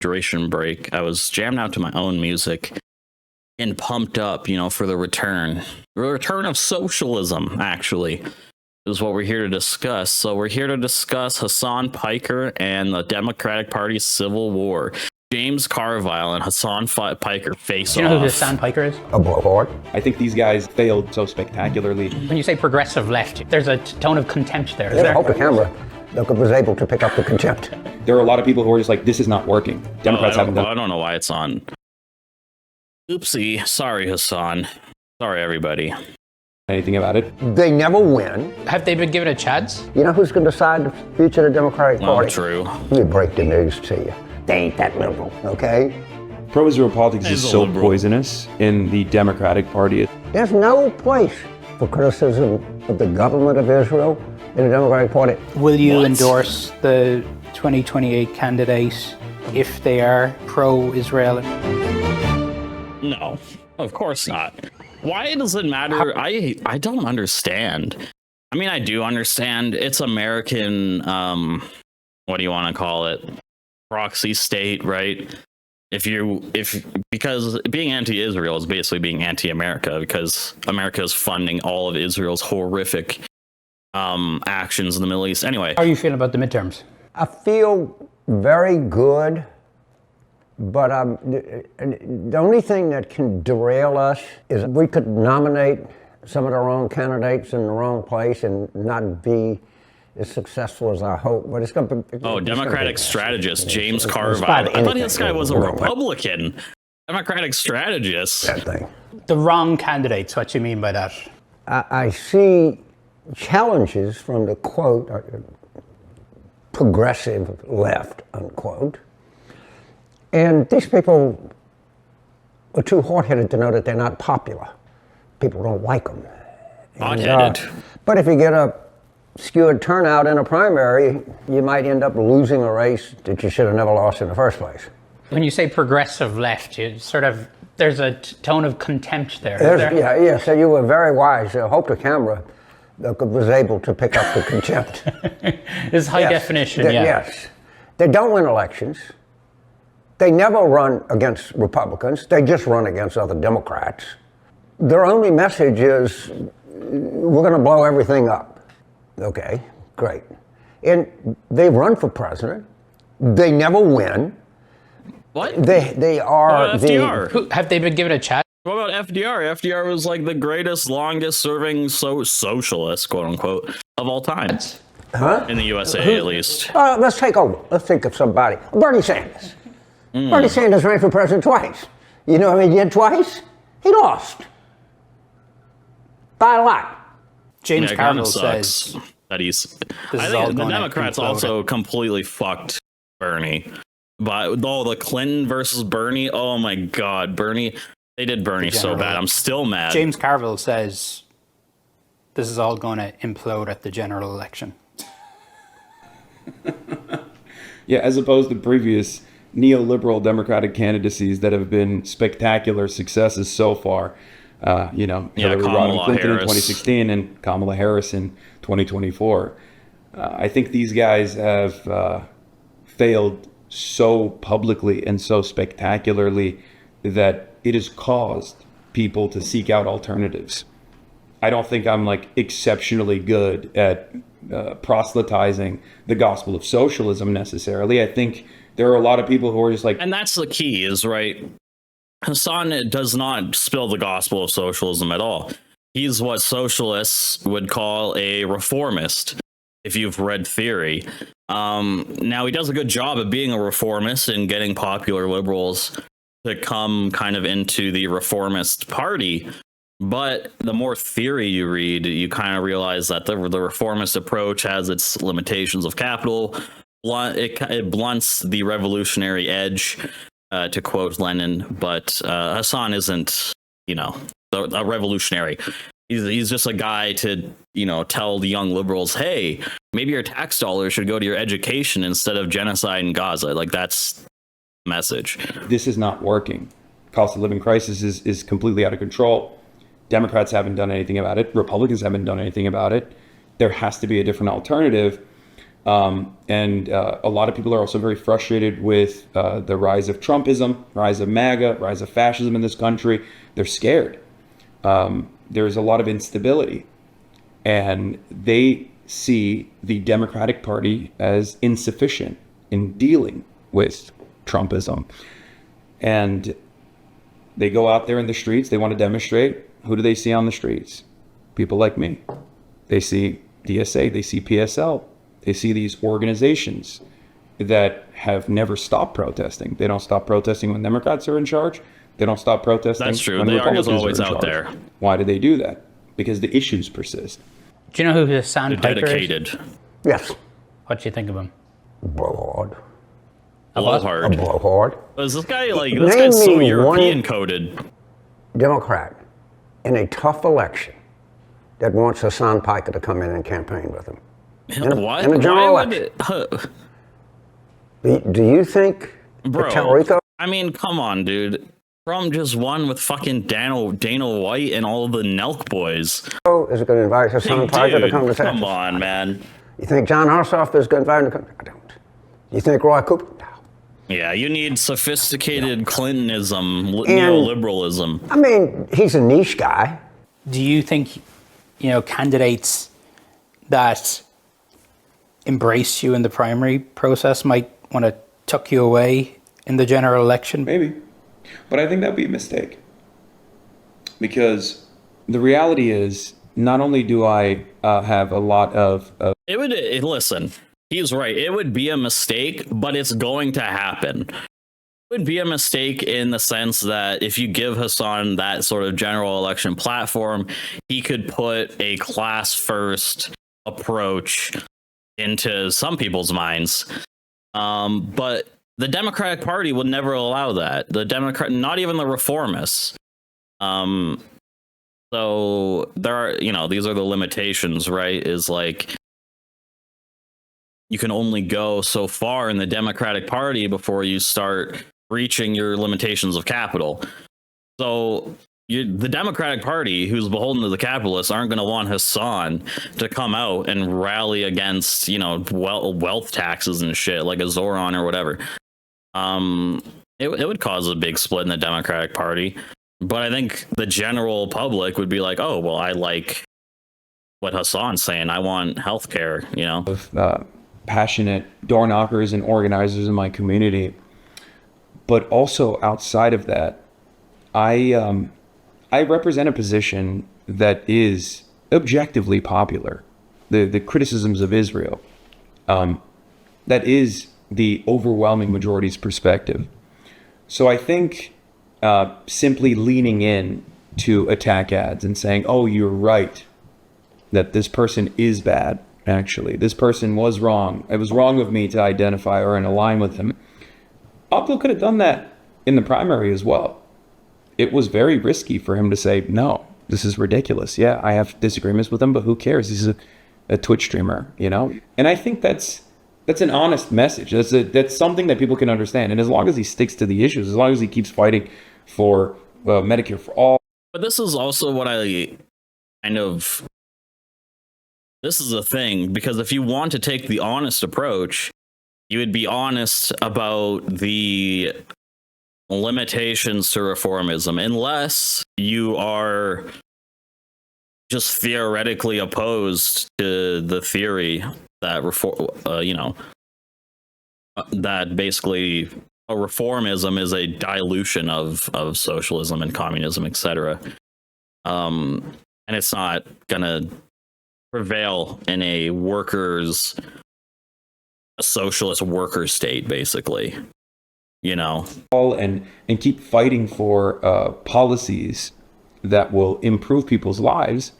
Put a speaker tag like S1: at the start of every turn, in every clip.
S1: duration break, I was jammed out to my own music and pumped up, for the return of socialism, actually, is what we're here to discuss. So we're here to discuss Hasan Piker and the Democratic Party's civil war. James Carville and Hasan Piker face off.
S2: Do you know who Hasan Piker is?
S3: A blowhard.
S4: I think these guys failed so spectacularly.
S2: When you say progressive left, there's a tone of contempt there.
S3: I hope the camera was able to pick up the contempt.
S4: There are a lot of people who are just like, this is not working. Democrats haven't done.
S1: I don't know why it's on. Oopsie. Sorry, Hasan. Sorry, everybody.
S4: Anything about it.
S3: They never win.
S2: Have they been given a chance?
S3: You know who's going to decide the future of the Democratic Party?
S1: True.
S3: Let me break the news to you. They ain't that liberal, okay?
S4: Pro-Israel politics is so poisonous in the Democratic Party.
S3: There's no place for criticism of the government of Israel in the Democratic Party.
S2: Will you endorse the 2028 candidate if they are pro-Israel?
S1: No, of course not. Why does it matter? I don't understand. I mean, I do understand. It's American, what do you want to call it? Proxy state, right? Because being anti-Israel is basically being anti-America, because America is funding all of Israel's horrific actions in the Middle East. Anyway.
S2: How are you feeling about the midterms?
S3: I feel very good, but the only thing that can derail us is we could nominate some of the wrong candidates in the wrong place and not be as successful as I hope, but it's going to be...
S1: Democratic strategist James Carville. I thought this guy was a Republican. Democratic strategist.
S3: That thing.
S2: The wrong candidates, what you mean by that?
S3: I see challenges from the, quote, progressive left, unquote, and these people are too hard-headed to know that they're not popular. People don't like them.
S1: Hard-headed.
S3: But if you get a skewed turnout in a primary, you might end up losing a race that you should have never lost in the first place.
S2: When you say progressive left, there's a tone of contempt there.
S3: Yeah, so you were very wise. I hope the camera was able to pick up the contempt.
S2: This is high definition, yeah.
S3: Yes. They don't win elections. They never run against Republicans. They just run against other Democrats. Their only message is, we're going to blow everything up. Okay, great. And they run for president. They never win.
S1: What?
S3: They are
S1: FDR.
S2: Have they been given a chat?
S1: What about FDR? FDR was like the greatest, longest-serving socialist, quote-unquote, of all time.
S3: Huh?
S1: In the USA, at least.
S3: Let's take over. Let's think of somebody. Bernie Sanders. Bernie Sanders ran for president twice. You know what he did twice? He lost. By a lot.
S2: James Carville says
S1: that he's... I think the Democrats also completely fucked Bernie. But the Clinton versus Bernie, oh my God, Bernie... They did Bernie so bad. I'm still mad.
S2: James Carville says this is all going to implode at the general election.
S4: Yeah, as opposed to previous neoliberal Democratic candidacies that have been spectacular successes so far. Hillary Rodham Clinton in 2016 and Kamala Harris in 2024. I think these guys have failed so publicly and so spectacularly that it has caused people to seek out alternatives. I don't think I'm exceptionally good at proselytizing the gospel of socialism necessarily. I think there are a lot of people who are just
S1: and that's the key is, right? Hasan does not spill the gospel of socialism at all. He's what socialists would call a reformist, if you've read theory. Now, he does a good job of being a reformist and getting popular liberals to come kind of into the reformist party. But the more theory you read, you kind of realize that the reformist approach has its limitations of capital. It blunts the revolutionary edge, to quote Lenin. But Hasan isn't, a revolutionary. He's just a guy to, tell the young liberals, hey, maybe your tax dollars should go to your education instead of genocide in Gaza. That's the message.
S4: This is not working. Cost of living crisis is completely out of control. Democrats haven't done anything about it. Republicans haven't done anything about it. There has to be a different alternative. And a lot of people are also very frustrated with the rise of Trumpism, rise of MAGA, rise of fascism in this country. They're scared. There's a lot of instability. And they see the Democratic Party as insufficient in dealing with Trumpism. And they go out there in the streets. They want to demonstrate. Who do they see on the streets? People like me. They see DSA. They see PSL. They see these organizations that have never stopped protesting. They don't stop protesting when Democrats are in charge. They don't stop protesting
S1: That's true.
S4: when
S1: They
S4: Republicans
S1: are always
S4: are in
S1: out
S4: charge.
S1: there.
S4: Why do they do that? Because the issues persist.
S2: Do you know who Hasan
S1: They're
S2: Piker is?
S1: dedicated.
S3: Yes.
S2: What do you think of him?
S3: Blowhard.
S1: Blowhard.
S3: A blowhard.
S1: Is this guy like this guy's so European coded?
S3: Democrat in a tough election that wants Hasan Piker to come in and campaign with him.
S1: What?
S3: In a general
S1: Why would
S3: election. Do you think
S1: Bro,
S3: Puerto Rico?
S1: I mean, come on, dude. Trump just won with fucking Dana White and all the Nelk boys.
S3: Is going to invite Hasan Piker to come to Texas?
S1: Come on, man.
S3: You think John Ossoff is going to invite him to come? I don't. You think Roy Cooper? No.
S1: Yeah, you need sophisticated Clintonism, neoliberalism.
S3: I mean, he's a niche guy.
S2: Do you think, candidates that embrace you in the primary process might want to tuck you away in the general election?
S4: Maybe. But I think that would be a mistake. Because the reality is, not only do I have a lot of...
S1: Listen, he's right. It would be a mistake, but it's going to happen. It would be a mistake in the sense that if you give Hasan that sort of general election platform, he could put a class-first approach into some people's minds. But the Democratic Party would never allow that. Not even the reformists. So there are, these are the limitations, right? Is like you can only go so far in the Democratic Party before you start reaching your limitations of capital. So the Democratic Party, who's beholden to the capitalists, aren't going to want Hasan to come out and rally against, wealth taxes and shit like a Zoran or whatever. It would cause a big split in the Democratic Party. But I think the general public would be like, oh, well, I like what Hasan's saying. I want healthcare,
S4: Of passionate door knockers and organizers in my community. But also outside of that, I represent a position that is objectively popular. The criticisms of Israel, that is the overwhelming majority's perspective. So I think simply leaning in to attack ads and saying, oh, you're right, that this person is bad, actually. This person was wrong. It was wrong of me to identify or align with him. Abdul could have done that in the primary as well. It was very risky for him to say, no, this is ridiculous. Yeah, I have disagreements with him, but who cares? He's a Twitch streamer, And I think that's an honest message. That's something that people can understand. And as long as he sticks to the issues, as long as he keeps fighting for Medicare for all.
S1: But this is also what this is a thing, because if you want to take the honest approach, you would be honest about the limitations to reformism, unless you are just theoretically opposed to the theory that that basically reformism is a dilution of socialism and communism, etc. And it's not gonna prevail in a socialist worker state, basically.
S4: And keep fighting for policies that will improve people's lives.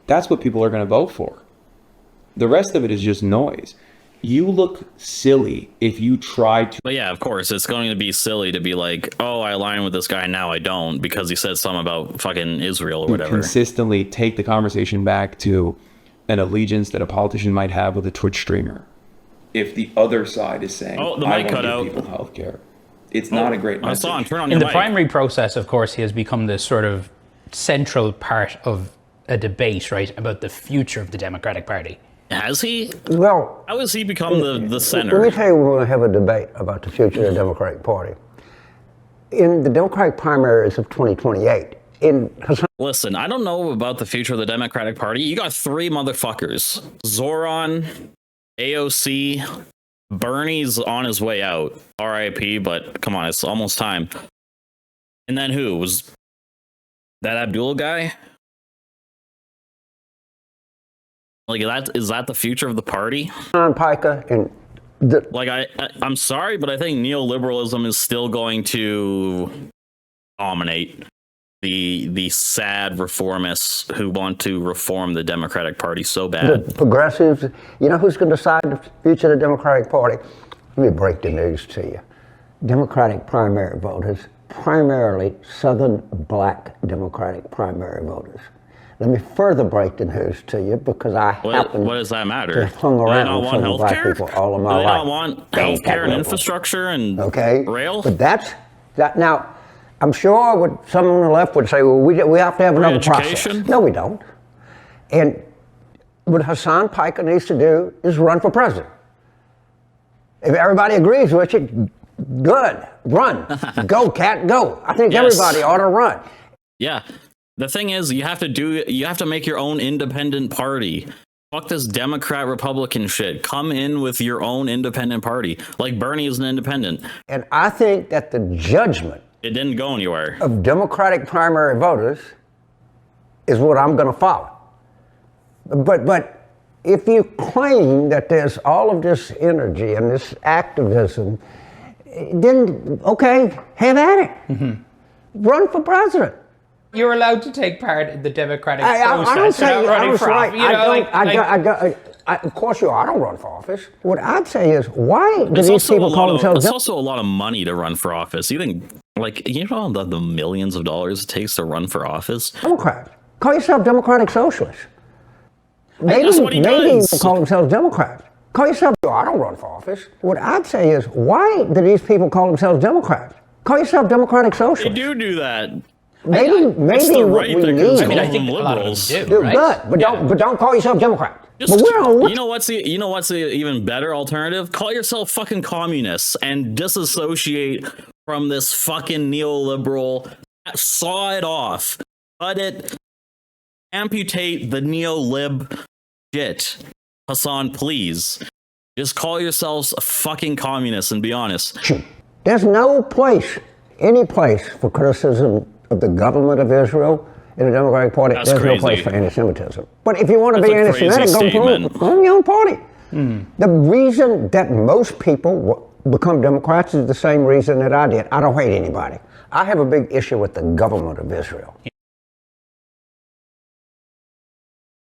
S4: That's what people are going to vote for. The rest of it is just noise. You look silly if you try to.
S1: But yeah, of course, it's going to be silly to be like, oh, I align with this guy, now I don't, because he said something about fucking Israel or whatever.
S4: Consistently take the conversation back to an allegiance that a politician might have with a Twitch streamer. If the other side is saying,
S1: oh, the
S4: I
S1: mic
S4: want
S1: cut
S4: to
S1: out.
S4: give people health care, it's not a great message.
S1: Turn on
S2: In
S1: your
S2: the
S1: mic.
S2: primary process, of course, he has become this sort of central part of a debate, right, about the future of the Democratic Party.
S1: Has he?
S3: Well,
S1: How has he become the center?
S3: let me tell you, we're going to have a debate about the future of the Democratic Party. In the Democratic primaries of 2028,
S1: Listen, I don't know about the future of the Democratic Party. You got three motherfuckers. Zoran, AOC, Bernie's on his way out. RIP, but come on, it's almost time. And then who? Was that Abdul guy? Like, is that the future of the party?
S3: Hasan Piker and
S1: I'm sorry, but I think neoliberalism is still going to dominate the sad reformists who want to reform the Democratic Party so bad.
S3: the progressives. You know who's going to decide the future of the Democratic Party? Let me break the news to you. Democratic primary voters, primarily Southern black Democratic primary voters. Let me further break the news to you because
S1: what does that matter?
S3: to have hung around with Southern black
S1: healthcare?
S3: people all of my
S1: Do they
S3: life.
S1: not want healthcare and infrastructure and rail?
S3: But that. Now, I'm sure someone on the left would say, well, we have to have another process. No, we don't. And what Hasan Piker needs to do is run for president. If everybody agrees with you, good. Run. Go, cat, go. I think everybody ought to run.
S1: Yeah. The thing is, you have to make your own independent party. Fuck this Democrat Republican shit. Come in with your own independent party. Like Bernie is an independent.
S3: And I think that the judgment
S1: it didn't go anywhere
S3: of Democratic primary voters is what I'm going to follow. But if you claim that there's all of this energy and this activism, then okay, have at it. Mm-hmm. Run for president.
S2: You're allowed to take part in the Democratic process.
S3: I don't say
S2: running for office.
S3: Of course you are. I don't run for office. What I'd say is, why do these people call themselves?
S1: It's also a lot of money to run for office. You think, you know, the millions of dollars it takes to run for office.
S3: Democrat. Call yourself Democratic Socialist.
S1: That's what he does.
S3: People call themselves Democrats. Call yourself. I don't run for office. What I'd say is, why do these people call themselves Democrats? Call yourself Democratic Socialist.
S1: They do that.
S3: Maybe what we need.
S2: I think a lot of them
S3: do,
S2: right?
S3: Good, but don't call yourself Democrat.
S1: You know what's the even better alternative? Call yourself fucking communists and disassociate from this fucking neoliberal. Saw it off. Cut it. Amputate the neo-lib shit. Hasan, please. Just call yourselves a fucking communist and be honest.
S3: There's no place, any place for criticism of the government of Israel in the Democratic Party.
S1: That's
S3: There's
S1: crazy.
S3: no place for anti-Semitism. But if you want to be anti-Semitic, go in your own party. The reason that most people become Democrats is the same reason that I did. I don't hate anybody. I have a big issue with the government of Israel.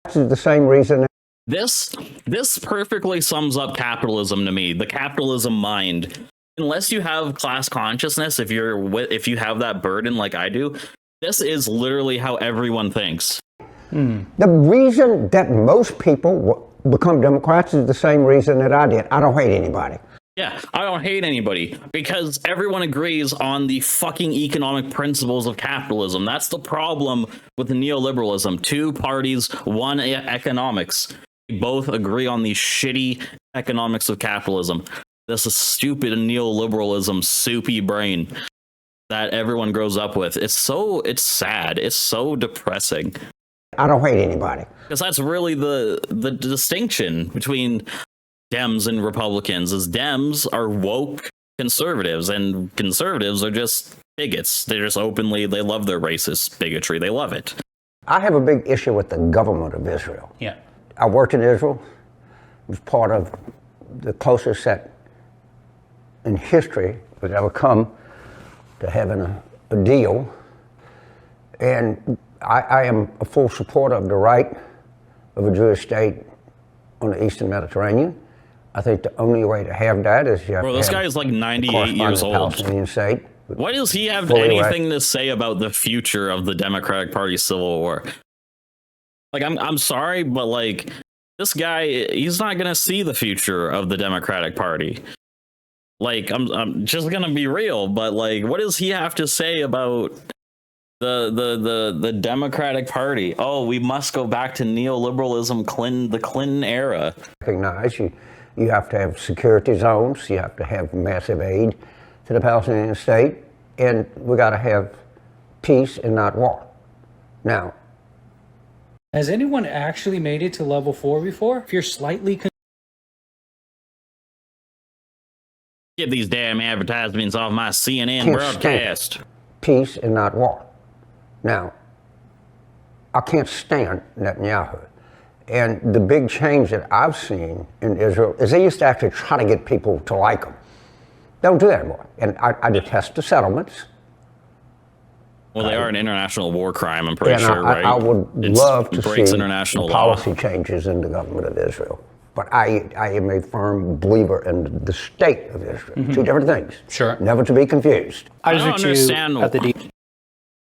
S3: This is the same reason.
S1: This perfectly sums up capitalism to me. The capitalism mind. Unless you have class consciousness, if you have that burden like I do, this is literally how everyone thinks.
S3: The reason that most people become Democrats is the same reason that I did. I don't hate anybody.
S1: Yeah, I don't hate anybody because everyone agrees on the fucking economic principles of capitalism. That's the problem with the neoliberalism. Two parties, one economics. They both agree on the shitty economics of capitalism. This is stupid neoliberalism, soupy brain that everyone grows up with. It's sad. It's so depressing.
S3: I don't hate anybody.
S1: Because that's really the distinction between Dems and Republicans is Dems are woke conservatives and conservatives are just bigots. They love their racist bigotry. They love it.
S3: I have a big issue with the government of Israel.
S2: Yeah.
S3: I worked in Israel. Was part of the closest set in history that ever come to having a deal. And I am a full supporter of the right of a Jewish state on the Eastern Mediterranean. I think the only way to have that is you have
S1: this guy is like 98 years old.
S3: Palestinian state.
S1: Why does he have anything to say about the future of the Democratic Party civil war? Like, I'm sorry, but like, this guy, he's not going to see the future of the Democratic Party. Like, I'm just going to be real, but like, what does he have to say about the Democratic Party. Oh, we must go back to neoliberalism, the Clinton era.
S3: Recognize you have to have security zones, you have to have massive aid to the Palestinian state, and we got to have peace and not war. Now,
S5: has anyone actually made it to level 4 before? If you're slightly
S1: Get these damn advertisements off my CNN broadcast.
S3: Peace and not war. Now, I can't stand Netanyahu. And the big change that I've seen in Israel is they used to actually try to get people to like them. They don't do that anymore. And I detest the settlements.
S1: Well, they are an international war crime, I'm pretty sure, right?
S3: I would love to see
S1: international
S3: policy changes in the government of Israel. But I am a firm believer in the state of Israel. Mm-hmm. Two different things.
S2: Sure.
S3: Never to be confused.
S1: I don't understand.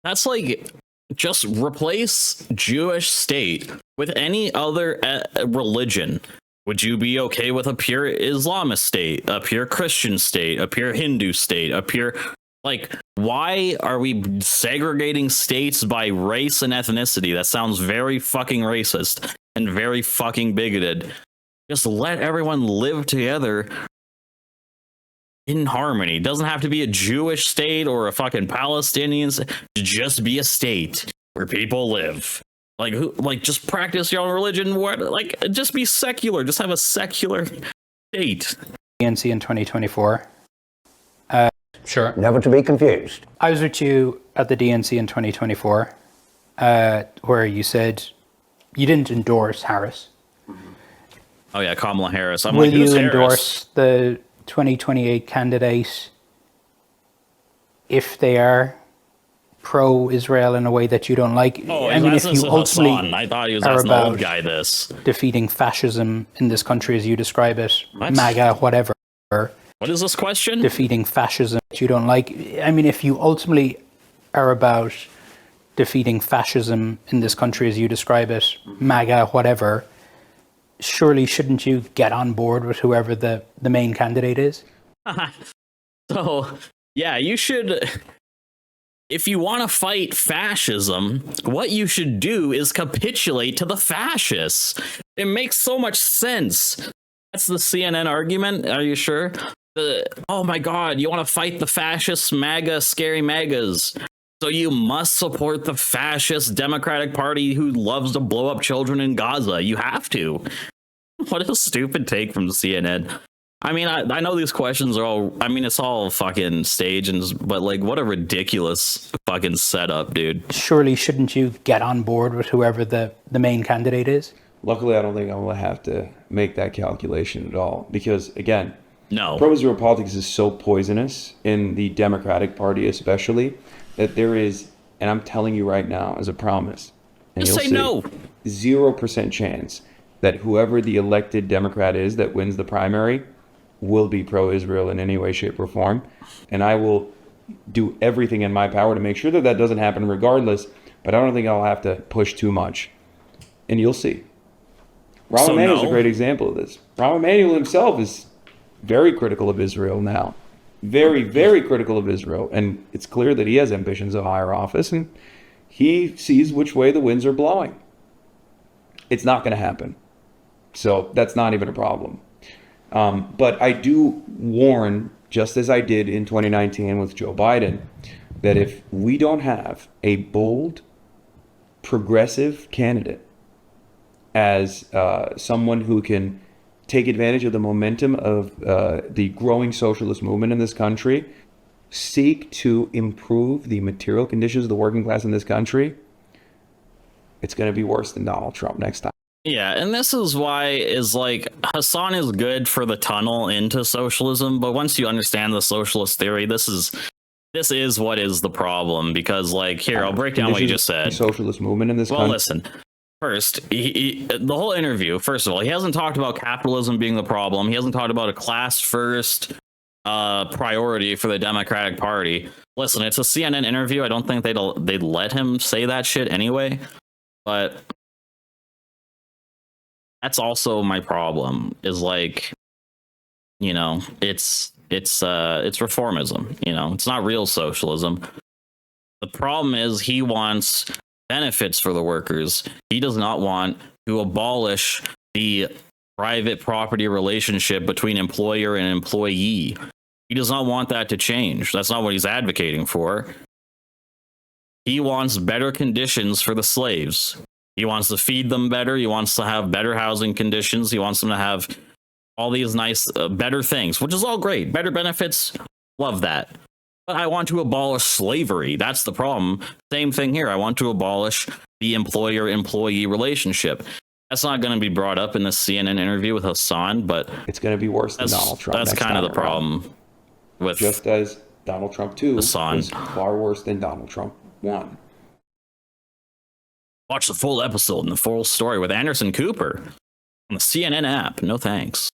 S1: That's like, just replace Jewish state with any other religion. Would you be okay with a pure Islamist state, a pure Christian state, a pure Hindu state, a pure... Like, why are we segregating states by race and ethnicity? That sounds very fucking racist and very fucking bigoted. Just let everyone live together in harmony. It doesn't have to be a Jewish state or a fucking Palestinian state. Just be a state where people live. Like, just practice your own religion. Just be secular. Just have a secular state.
S2: DNC in 2024. Sure.
S3: Never to be confused.
S2: I was with you at the DNC in 2024, where you said you didn't endorse Harris.
S1: Oh yeah, Kamala Harris.
S2: Will you endorse the 2028 candidate if they are pro-Israel in a way that you don't like?
S1: Oh, I mean, if you ultimately I thought he was asking the old guy this.
S2: Defeating fascism in this country as you describe it, MAGA, whatever.
S1: What is this question?
S2: Defeating fascism that you don't like. I mean, if you ultimately are about defeating fascism in this country as you describe it, MAGA, whatever, surely shouldn't you get on board with whoever the main candidate is?
S1: So, yeah, you should... If you want to fight fascism, what you should do is capitulate to the fascists. It makes so much sense. That's the CNN argument. Are you sure? Oh my God, you want to fight the fascist MAGA, scary MAGAs. So you must support the fascist Democratic Party who loves to blow up children in Gaza. You have to. What a stupid take from CNN. I mean, I know these questions are all, I mean, it's all fucking staged, but like, what a ridiculous fucking setup, dude.
S2: Surely shouldn't you get on board with whoever the main candidate is?
S4: Luckily, I don't think I'm going to have to make that calculation at all. Because, again,
S1: no,
S4: pro-Israel politics is so poisonous, in the Democratic Party especially, that there is, and I'm telling you right now as a promise, and
S1: just say no.
S4: 0% chance that whoever the elected Democrat is that wins the primary will be pro-Israel in any way, shape, or form. And I will do everything in my power to make sure that that doesn't happen regardless, but I don't think I'll have to push too much. And you'll see. Rahm Emanuel is a great example of this. Rahm Emanuel himself is very critical of Israel now. Very, very critical of Israel. And it's clear that he has ambitions of higher office, and he sees which way the winds are blowing. It's not going to happen. So that's not even a problem. But I do warn, just as I did in 2019 with Joe Biden, that if we don't have a bold, progressive candidate as someone who can take advantage of the momentum of the growing socialist movement in this country, seek to improve the material conditions of the working class in this country, it's going to be worse than Donald Trump next time.
S1: Yeah, and this is why is like Hasan is good for the tunnel into socialism, but once you understand the socialist theory, this is what is the problem, because like here, I'll break down what you just said.
S4: Socialist movement in this country.
S1: Well, listen. First, the whole interview, first of all, he hasn't talked about capitalism being the problem. He hasn't talked about a class first priority for the Democratic Party. Listen, it's a CNN interview. I don't think they'd let him say that shit anyway. But that's also my problem, is like, you know, it's reformism, you know, it's not real socialism. The problem is he wants benefits for the workers. He does not want to abolish the private property relationship between employer and employee. He does not want that to change. That's not what he's advocating for. He wants better conditions for the slaves. He wants to feed them better. He wants to have better housing conditions. He wants them to have all these nice, better things, which is all great. Better benefits, love that. But I want to abolish slavery. That's the problem. Same thing here. I want to abolish the employer-employee relationship. That's not going to be brought up in the CNN interview with Hasan, but
S4: it's going to be worse than Donald Trump.
S1: That's kind of the problem with
S4: just as Donald Trump 2
S1: Hasan
S4: was far worse than Donald Trump 1.
S1: Watch the full episode and the full story with Anderson Cooper on the CNN app. No thanks.